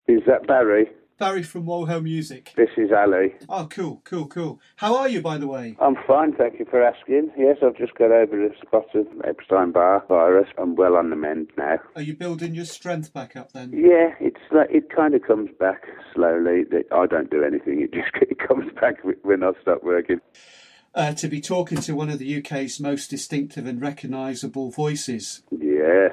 Is that Barry? Barry from wohomusic. This is Ali. Oh, cool. How are you, by the way? I'm fine, thank you for asking. Yes, I've just got over a spot of Epstein-Barr virus. I'm well on the mend now. Are you building your strength back up then? Yeah, it's like it kind of comes back slowly. I don't do anything. It comes back when I stop working. To be talking to one of the UK's most distinctive and recognisable voices. Yes.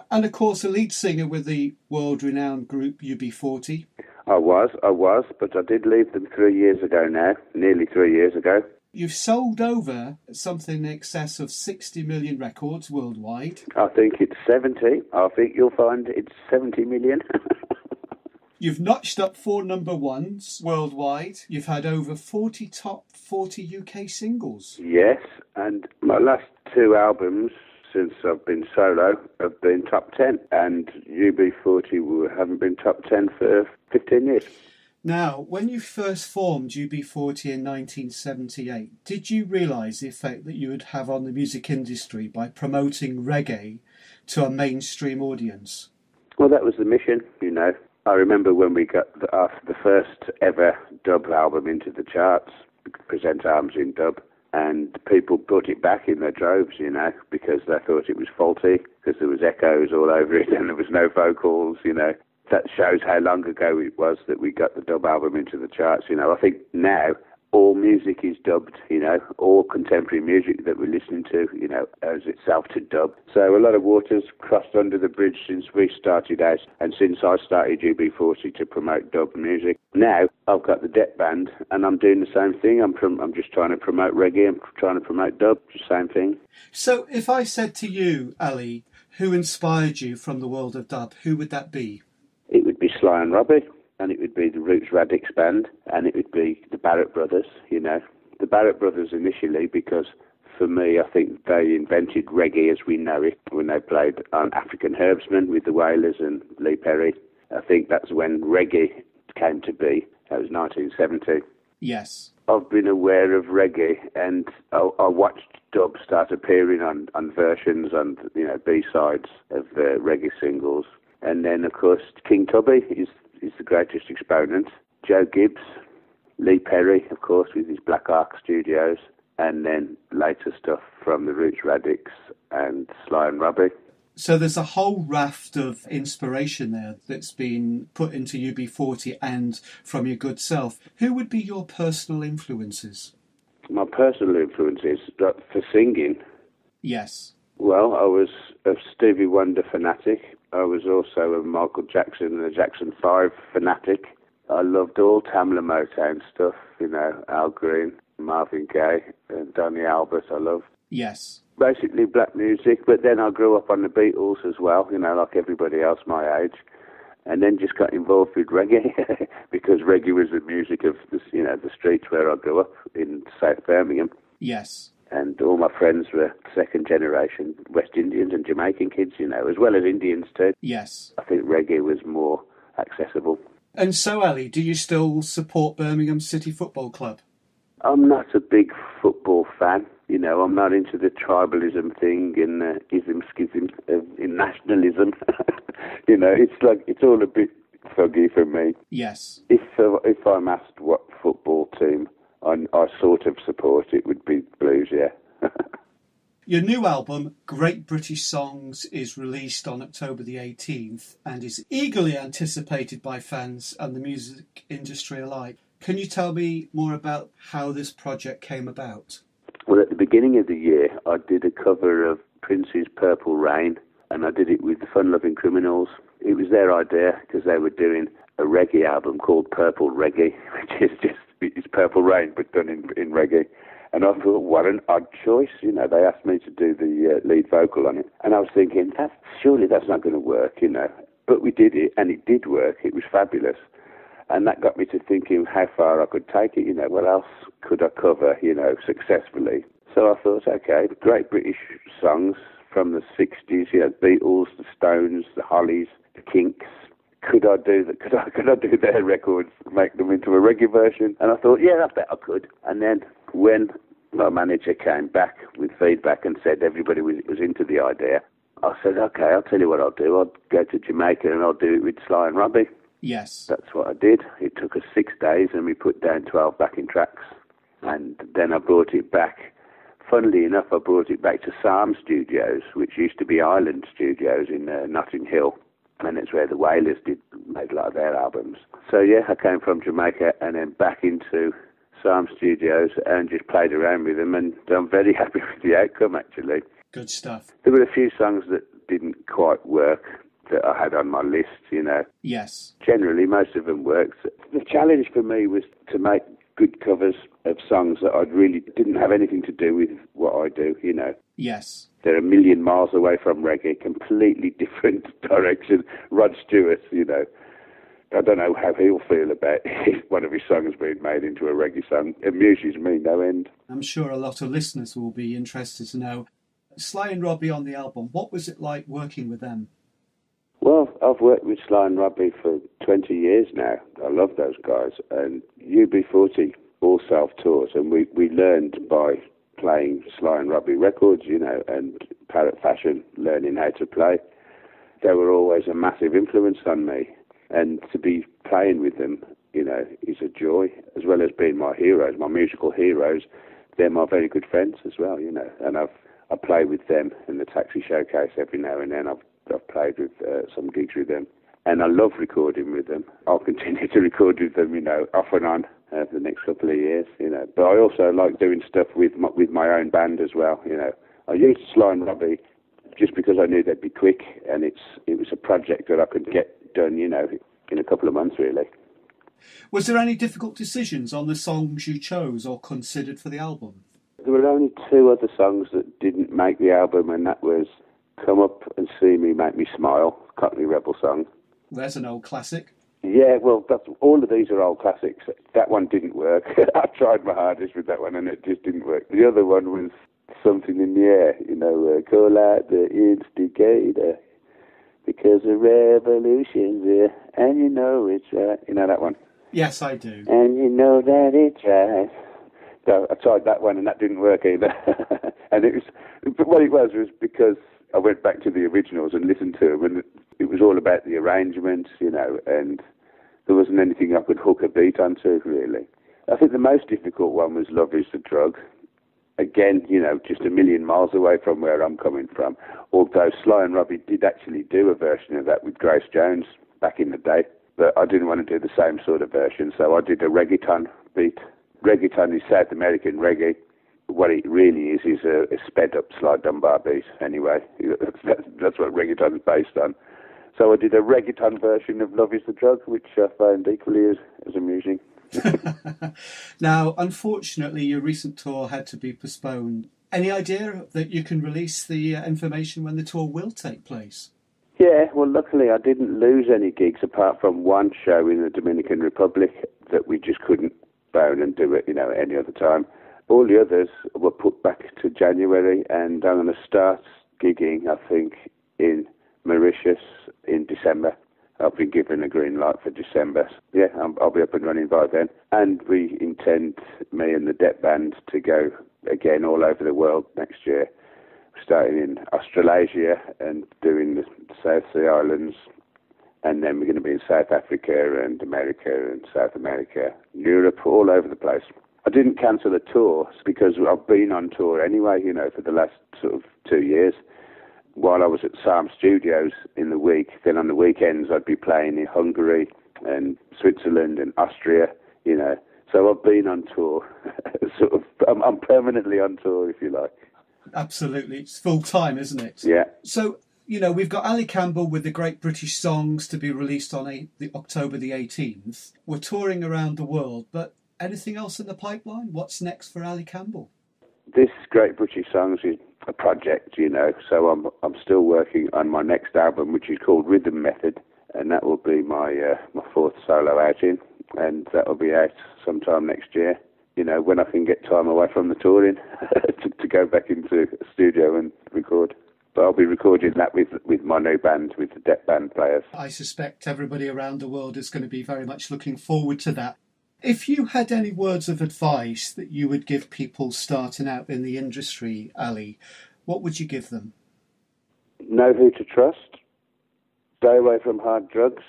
And of course, a lead singer with the world-renowned group UB40. I was, but I did leave them 3 years ago now, nearly 3 years ago. You've sold over something in excess of 60 million records worldwide. I think it's 70. I think you'll find it's 70 million. You've notched up 4 number ones worldwide. You've had over 40 top 40 UK singles. Yes, and my last 2 albums since I've been solo have been top 10, and UB40 haven't been top 10 for 15 years. Now, when you first formed UB40 in 1978, did you realise the effect that you would have on the music industry by promoting reggae to a mainstream audience? Well, that was the mission, you know. I remember when we got the first ever dub album into the charts, Present Arms in Dub, and people put it back in their droves, you know, because they thought it was faulty, because there was echoes all over it and there was no vocals, you know. That shows how long ago it was that we got the dub album into the charts, you know. I think now all music is dubbed, you know, all contemporary music that we're listening to, you know, owes itself to dub. So a lot of water's crossed under the bridge since we started out, and since I started UB40 to promote dub music. Now I've got the Debt Band, and I'm doing the same thing. I'm just trying to promote reggae, I'm trying to promote dub, same thing. So if I said to you, Ali, who inspired you from the world of dub, who would that be? It would be Sly and Robbie, and it would be the Roots Radics Band, and it would be the Barrett Brothers, you know. The Barrett Brothers initially, because for me, I think they invented reggae as we know it when they played on African Herbsman with the Wailers and Lee Perry. I think that's when reggae came to be. That was 1970. Yes. I've been aware of reggae, and I watched dub start appearing on versions and, you know, B-sides of the reggae singles. And then, of course, King Tubby is the greatest exponent. Joe Gibbs, Lee Perry, of course, with his Black Ark Studios, and then later stuff from the Roots Radics and Sly and Robbie. So there's a whole raft of inspiration there that's been put into UB40 and from your good self. Who would be your personal influences? My personal influences for singing? Yes. Well, I was a Stevie Wonder fanatic. I was also a Michael Jackson and a Jackson 5 fanatic. I loved all Tamla Motown stuff, you know, Al Green, Marvin Gaye, and Donny Albert I loved. Yes. Basically black music, but then I grew up on the Beatles as well, you know, like everybody else my age, and then just got involved with reggae because reggae was the music of, you know, the streets where I grew up in South Birmingham. Yes. And all my friends were second generation West Indians and Jamaican kids, you know, as well as Indians too. Yes. I think reggae was more accessible. And so, Ali, do you still support Birmingham City Football Club? I'm not a big football fan. You know, I'm not into the tribalism thing and ism-schism in nationalism. You know, it's all a bit foggy for me. Yes. If I'm asked what football team I sort of support, it would be Blues, yeah. Your new album, Great British Songs, is released on October the 18th and is eagerly anticipated by fans and the music industry alike. Can you tell me more about how this project came about? Well, at the beginning of the year, I did a cover of Prince's Purple Rain, and I did it with the Fun Loving Criminals. It was their idea because they were doing a reggae album called Purple Reggae, which is just, it's Purple Rain, but done in reggae. And I thought, what an odd choice. You know, they asked me to do the lead vocal on it. And I was thinking, surely that's not going to work, you know. But we did it, and it did work. It was fabulous. And that got me to thinking how far I could take it, you know. What else could I cover, you know, successfully? So I thought, okay, great British songs from the 60s, you know, Beatles, the Stones, the Hollies, the Kinks. Could I do their records, make them into a reggae version? And I thought, yeah, I bet I could. And then when my manager came back with feedback and said everybody was into the idea, I said, okay, I'll tell you what I'll do. I'll go to Jamaica and I'll do it with Sly and Robbie. Yes. That's what I did. It took us 6 days and we put down 12 backing tracks. And then I brought it back. Funnily enough, I brought it back to Psalm Studios, which used to be Island Studios in Notting Hill. And it's where the Wailers made a lot of their albums. So yeah, I came from Jamaica and then back into Psalm Studios and just played around with them, and I'm very happy with the outcome, actually. Good stuff. There were a few songs that didn't quite work that I had on my list, you know. Yes. Generally, most of them worked. The challenge for me was to make good covers of songs that I really didn't have anything to do with what I do, you know. Yes. They're a million miles away from reggae, completely different direction. Rod Stewart, you know, I don't know how he'll feel about one of his songs being made into a reggae song. It amuses me no end. I'm sure a lot of listeners will be interested to know. Sly and Robbie on the album, what was it like working with them? Well, I've worked with Sly and Robbie for 20 years now. I love those guys. And UB40 all self-taught, and we learned by playing Sly and Robbie records, you know, and Parrot Fashion, learning how to play. They were always a massive influence on me. And to be playing with them, you know, is a joy, as well as being my heroes, my musical heroes. They're my very good friends as well, you know. And I play with them in the Taxi Showcase every now and then. I've played with some gigs with them. And I love recording with them. I'll continue to record with them, you know, off and on for the next couple of years, you know. But I also like doing stuff with my own band as well, you know. I used Sly and Robbie just because I knew they'd be quick, and it was a project that I could get done, you know, in a couple of months, really. Was there any difficult decisions on the songs you chose or considered for the album? There were only 2 other songs that didn't make the album, and that was Come Up and See Me, Make Me Smile, Cockney Rebel song. There's an old classic. Yeah, well, all of these are old classics. That one didn't work. I tried my hardest with that one, and it just didn't work. The other one was Something in the Air, you know, call out the instigator, because the revolution's here, and you know it's right. You know that one? Yes, I do. And you know that it's right. So I tried that one, and that didn't work either. And what it was because I went back to the originals and listened to them, and it was all about the arrangement, you know, and there wasn't anything I could hook a beat onto, really. I think the most difficult one was Love Is the Drug. Again, you know, just a million miles away from where I'm coming from. Although Sly and Robbie did actually do a version of that with Grace Jones back in the day. But I didn't want to do the same sort of version, so I did a reggaeton beat. Reggaeton is South American reggae. What it really is a sped-up Sly Dunbar beat, anyway. That's what reggaeton is based on. So I did a reggaeton version of Love Is the Drug, which I found equally as amusing. Now, unfortunately, your recent tour had to be postponed. Any idea that you can release the information when the tour will take place? Yeah, well, luckily I didn't lose any gigs apart from one show in the Dominican Republic that we just couldn't phone and do it, you know, any other time. All the others were put back to January, and I'm going to start gigging, I think, in Mauritius in December. I've been given a green light for December. Yeah, I'll be up and running by then. And we intend, me and the Debt Band, to go again all over the world next year, starting in Australasia and doing the South Sea Islands. And then we're going to be in South Africa and America and South America, Europe, all over the place. I didn't cancel a tour because I've been on tour anyway, you know, for the last sort of 2 years. While I was at Psalm Studios in the week, then on the weekends I'd be playing in Hungary and Switzerland and Austria, you know. So I've been on tour, sort of. I'm permanently on tour, if you like. Absolutely, it's full time, isn't it? Yeah. So, you know, we've got Ali Campbell with the Great British Songs to be released on October the 18th. We're touring around the world, but anything else in the pipeline? What's next for Ali Campbell? This Great British Songs is a project, you know, so I'm still working on my next album, which is called Rhythm Method, and that will be my 4th solo outing, and that will be out sometime next year, you know, when I can get time away from the touring to go back into a studio and record. But I'll be recording that with my new band, with the Debt Band players. I suspect everybody around the world is going to be very much looking forward to that. If you had any words of advice that you would give people starting out in the industry, Ali, what would you give them? Know who to trust, stay away from hard drugs,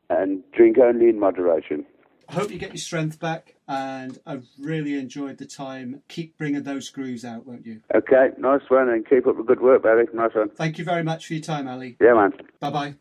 and drink only in moderation. I hope you get your strength back, and I've really enjoyed the time. Keep bringing those grooves out, won't you? Okay, nice one, and keep up the good work, Barry. Nice one. Thank you very much for your time, Ali. Yeah, man. Bye-bye.